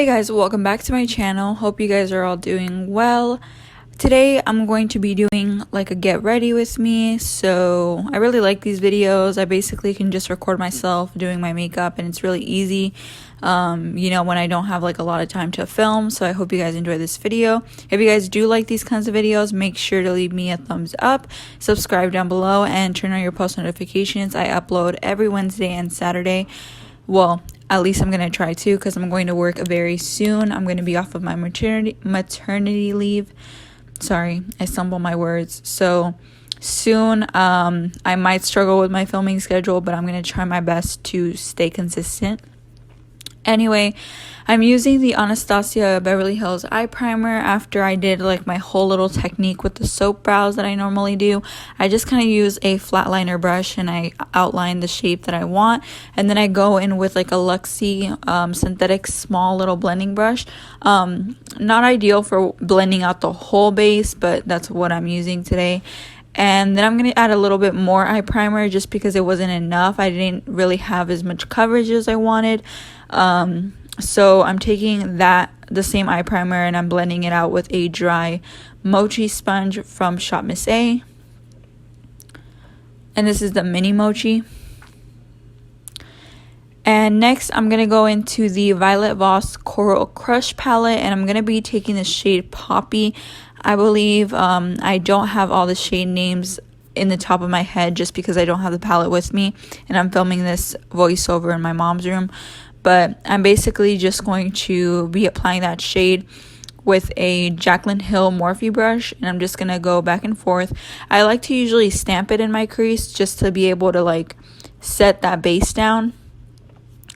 Hey guys, welcome back to my channel. Hope you guys are all doing well. Today I'm going to be doing like a get ready with me. So I really like these videos. I basically can just record myself doing my makeup and it's really easy, when I don't have like a lot of time to film. So I hope you guys enjoy this video. If you guys do like these kinds of videos, make sure to leave me a thumbs up, subscribe down below, and turn on your post notifications. I upload every Wednesday and Saturday. Well, at least I'm going to try to, because I'm going to work very soon. I'm going to be off of my maternity leave. Sorry, I stumble my words. So soon, I might struggle with my filming schedule, but I'm going to try my best to stay consistent. Anyway, I'm using the Anastasia Beverly Hills eye primer after I did like my whole little technique with the soap brows that I normally do. I just kind of use a flat liner brush and I outline the shape that I want, and then I go in with like a Luxie synthetic small little blending brush. Not ideal for blending out the whole base, but that's what I'm using today. And then I'm going to add a little bit more eye primer just because it wasn't enough. I didn't really have as much coverage as I wanted. So I'm taking the same eye primer, and I'm blending it out with a dry mochi sponge from Shop Miss A. And this is the mini mochi. And next I'm going to go into the Violet Voss Coral Crush palette, and I'm going to be taking the shade Poppy. I believe I don't have all the shade names in the top of my head just because I don't have the palette with me, and I'm filming this voiceover in my mom's room. But I'm basically just going to be applying that shade with a Jaclyn Hill Morphe brush, and I'm just going to go back and forth. I like to usually stamp it in my crease just to be able to like set that base down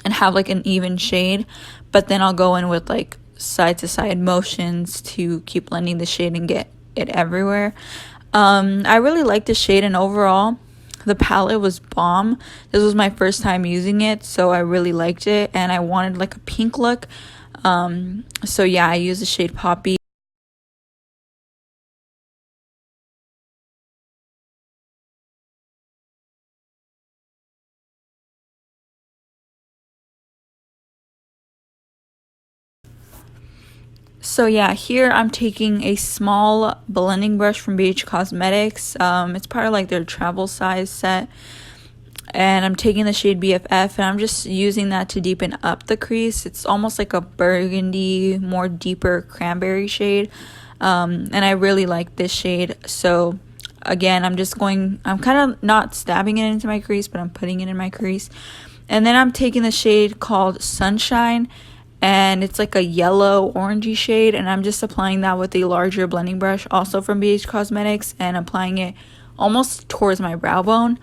and have like an even shade, but then I'll go in with like side to side motions to keep blending the shade and get it everywhere. I really like the shade, and overall the palette was bomb. This was my first time using it, so I really liked it, and I wanted like a pink look. So yeah, I used the shade Poppy. So yeah, here I'm taking a small blending brush from BH Cosmetics. It's part of like their travel size set. And I'm taking the shade BFF, and I'm just using that to deepen up the crease. It's almost like a burgundy, more deeper cranberry shade. And I really like this shade. So again, I'm kind of not stabbing it into my crease, but I'm putting it in my crease. And then I'm taking the shade called Sunshine, and it's like a yellow orangey shade, and I'm just applying that with a larger blending brush, also from BH Cosmetics, and applying it almost towards my brow bone.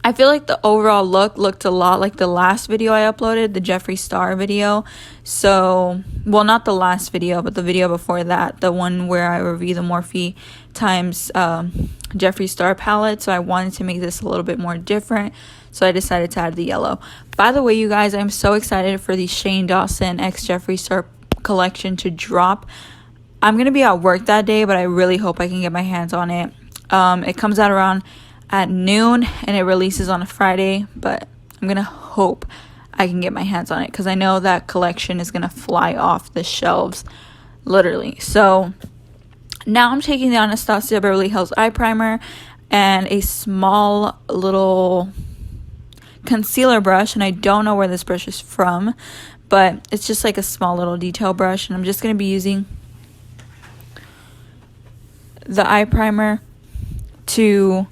I feel like the overall look looked a lot like the last video I uploaded, the Jeffree Star video. So, well, not the last video, but the video before that, the one where I review the Morphe times Jeffree Star palette. So I wanted to make this a little bit more different, so I decided to add the yellow. By the way, you guys, I'm so excited for the Shane Dawson x Jeffree Star collection to drop. I'm going to be at work that day, but I really hope I can get my hands on it. It comes out around at noon, and it releases on a Friday, but I'm gonna hope I can get my hands on it, because I know that collection is gonna fly off the shelves, literally. So now I'm taking the Anastasia Beverly Hills eye primer and a small little concealer brush, and I don't know where this brush is from, but it's just like a small little detail brush, and I'm just gonna be using the eye primer to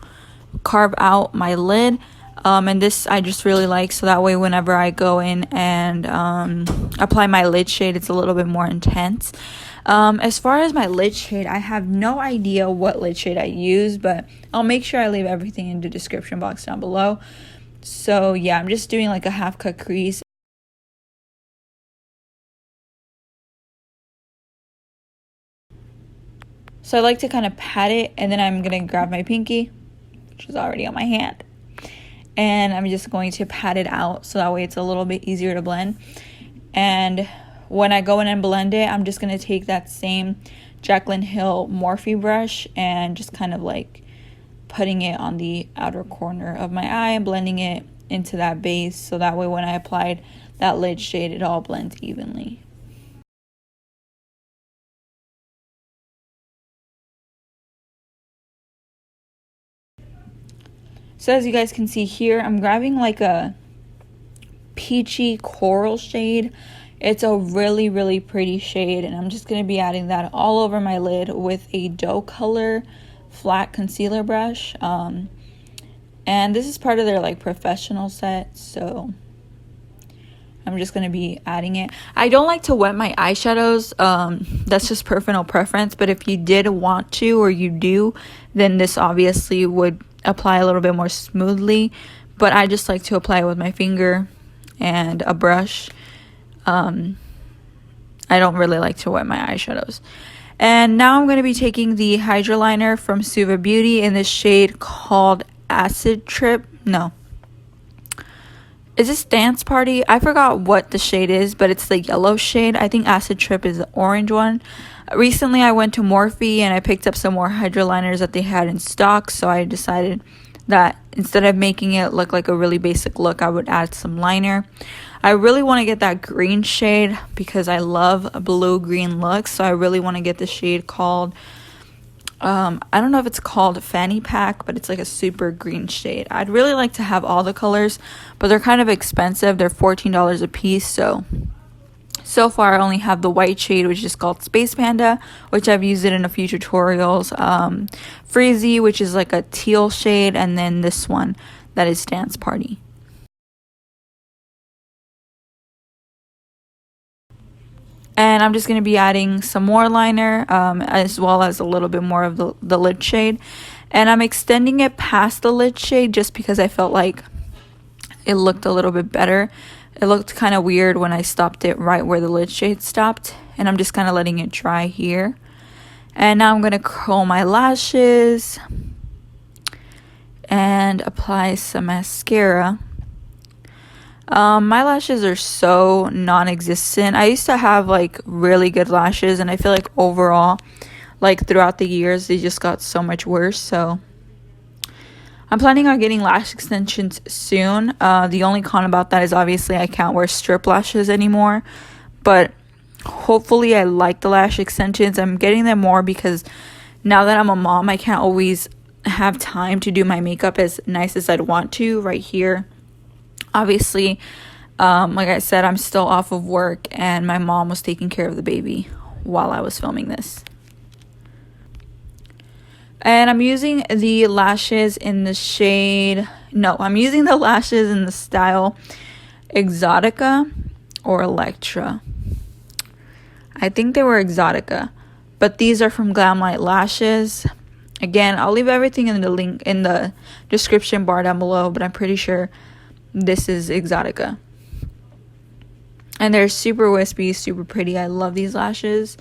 carve out my lid, and this I just really like, so that way whenever I go in and apply my lid shade, it's a little bit more intense. As far as my lid shade, I have no idea what lid shade I use, but I'll make sure I leave everything in the description box down below. So yeah, I'm just doing like a half cut crease. So I like to kind of pat it, and then I'm gonna grab my pinky, which is already on my hand, and I'm just going to pat it out so that way it's a little bit easier to blend. And when I go in and blend it, I'm just going to take that same Jaclyn Hill Morphe brush and just kind of like putting it on the outer corner of my eye and blending it into that base, so that way when I applied that lid shade, it all blends evenly. So as you guys can see here, I'm grabbing like a peachy coral shade. It's a really, really pretty shade, and I'm just going to be adding that all over my lid with a doe color flat concealer brush. And this is part of their like professional set, so I'm just going to be adding it. I don't like to wet my eyeshadows. That's just personal preference, but if you did want to, or you do, then this obviously would apply a little bit more smoothly, but I just like to apply it with my finger and a brush. I don't really like to wet my eyeshadows. And now I'm going to be taking the Hydra liner from Suva Beauty in this shade called Acid Trip. No. Is this Dance Party? I forgot what the shade is, but it's the yellow shade. I think Acid Trip is the orange one. Recently, I went to Morphe and I picked up some more Hydra liners that they had in stock, so I decided that instead of making it look like a really basic look, I would add some liner. I really want to get that green shade because I love blue-green looks, so I really want to get the shade called, I don't know if it's called Fanny Pack, but it's like a super green shade. I'd really like to have all the colors, but they're kind of expensive. They're $14 a piece, so far I only have the white shade, which is called Space Panda, which I've used it in a few tutorials. Freezy, which is like a teal shade, and then this one that is Dance Party. And I'm just going to be adding some more liner, as well as a little bit more of the lid shade. And I'm extending it past the lid shade just because I felt like it looked a little bit better. It looked kind of weird when I stopped it right where the lid shade stopped. And I'm just kind of letting it dry here. And now I'm going to curl my lashes and apply some mascara. My lashes are so non-existent. I used to have like really good lashes, and I feel like overall, like throughout the years, they just got so much worse. So I'm planning on getting lash extensions soon. The only con about that is obviously I can't wear strip lashes anymore, but hopefully I like the lash extensions. I'm getting them more because now that I'm a mom, I can't always have time to do my makeup as nice as I'd want to right here. Obviously, like I said, I'm still off of work, and my mom was taking care of the baby while I was filming this. And I'm using the lashes in the shade, no, I'm using the lashes in the style Exotica or Electra. I think they were Exotica, but these are from Glamlight Lashes. Again, I'll leave everything in the link in the description bar down below, but I'm pretty sure this is Exotica. And they're super wispy, super pretty. I love these lashes.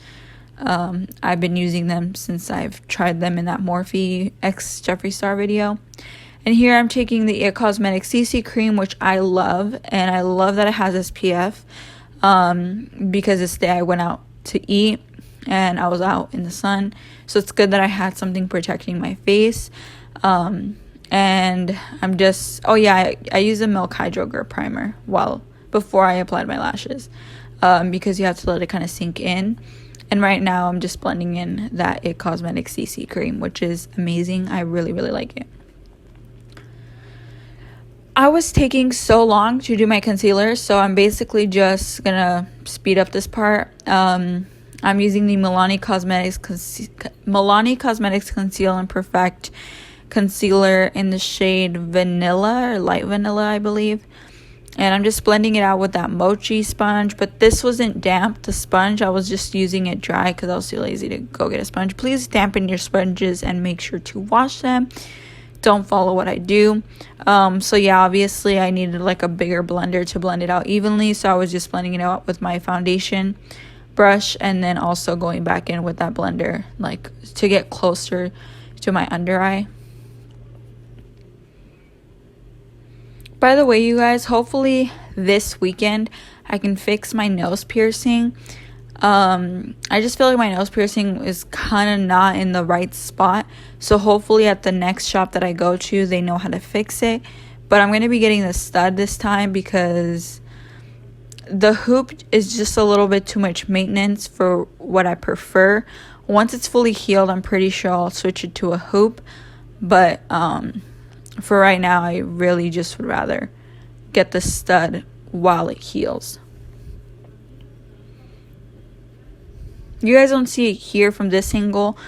I've been using them since I've tried them in that Morphe X Jeffree Star video. And here I'm taking the It Cosmetics CC cream, which I love. And I love that it has SPF. Because this day I went out to eat and I was out in the sun. So it's good that I had something protecting my face. And I'm just, oh yeah, I use a Milk Hydro Grip Primer before I applied my lashes, because you have to let it kind of sink in. And right now I'm just blending in that It Cosmetics CC cream, which is amazing. I really, really like it. I was taking so long to do my concealer, so I'm basically just gonna speed up this part. I'm using the Milani Cosmetics Conceal and Perfect concealer in the shade Vanilla or Light Vanilla, I believe. And I'm just blending it out with that mochi sponge, but this wasn't damp, the sponge. I was just using it dry because I was too lazy to go get a sponge. Please dampen your sponges and make sure to wash them. Don't follow what I do. So yeah, obviously I needed like a bigger blender to blend it out evenly, so I was just blending it out with my foundation brush and then also going back in with that blender like to get closer to my under eye. By the way, you guys, hopefully this weekend I can fix my nose piercing. I just feel like my nose piercing is kind of not in the right spot. So hopefully at the next shop that I go to, they know how to fix it. But I'm going to be getting the stud this time because the hoop is just a little bit too much maintenance for what I prefer. Once it's fully healed, I'm pretty sure I'll switch it to a hoop. But for right now, I really just would rather get the stud while it heals. You guys don't see it here from this angle,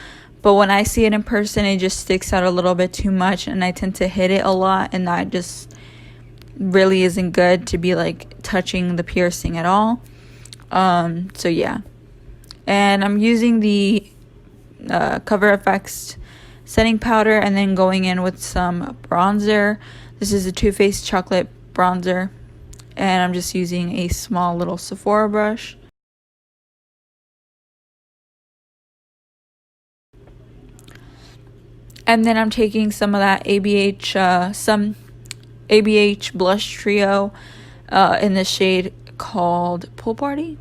but when I see it in person, it just sticks out a little bit too much, and I tend to hit it a lot, and that just really isn't good to be like touching the piercing at all. So yeah, and I'm using the Cover FX setting powder and then going in with some bronzer. This is a Too Faced chocolate bronzer, and I'm just using a small little Sephora brush. And then I'm taking some of that some ABH blush trio in the shade called Pool Party,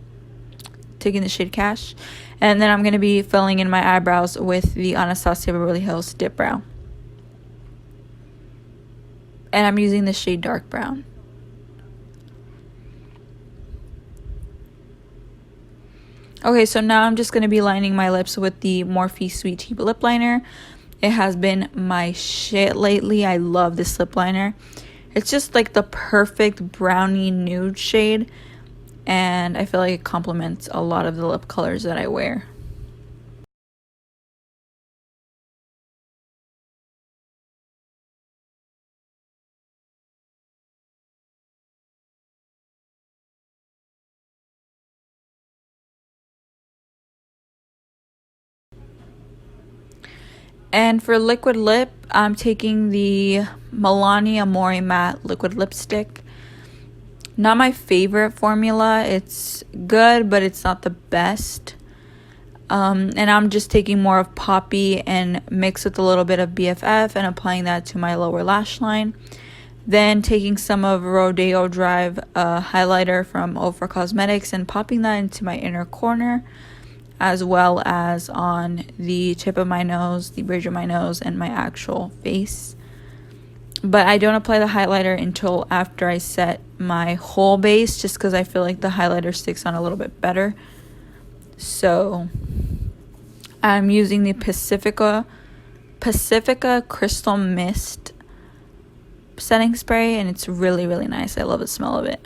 taking the shade Cash, and then I'm going to be filling in my eyebrows with the Anastasia Beverly Hills Dip Brow, and I'm using the shade Dark Brown. Okay, so now I'm just going to be lining my lips with the Morphe Sweet Tea lip liner. It has been my shit lately. I love this lip liner. It's just like the perfect brownie nude shade, and I feel like it complements a lot of the lip colors that I wear. And for liquid lip, I'm taking the Milani Amore Matte Liquid Lipstick. Not my favorite formula. It's good, but it's not the best. And I'm just taking more of Poppy and mix with a little bit of BFF and applying that to my lower lash line. Then taking some of Rodeo Drive highlighter from Ofra Cosmetics and popping that into my inner corner, as well as on the tip of my nose, the bridge of my nose, and my actual face. But I don't apply the highlighter until after I set my whole base, just because I feel like the highlighter sticks on a little bit better. So I'm using the Pacifica Crystal Mist setting spray, and it's really, really nice. I love the smell of it.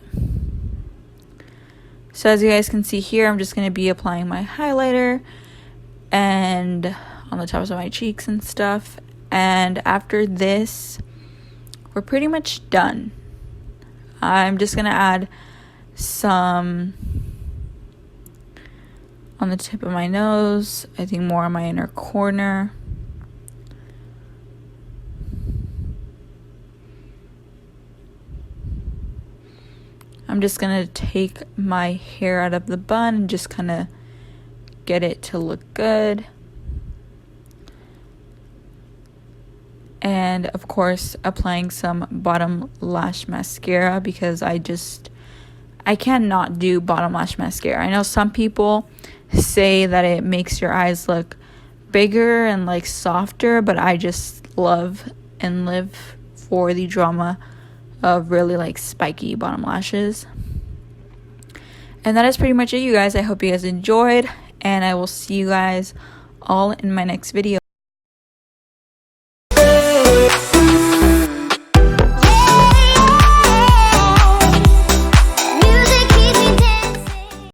So as you guys can see here, I'm just going to be applying my highlighter and on the tops of my cheeks and stuff. And after this, we're pretty much done. I'm just going to add some on the tip of my nose. I think more on my inner corner. I'm just going to take my hair out of the bun and just kind of get it to look good. And of course, applying some bottom lash mascara, because I cannot do bottom lash mascara. I know some people say that it makes your eyes look bigger and like softer, but I just love and live for the drama of really like spiky bottom lashes. And that is pretty much it, you guys. I hope you guys enjoyed, and I will see you guys all in my next video.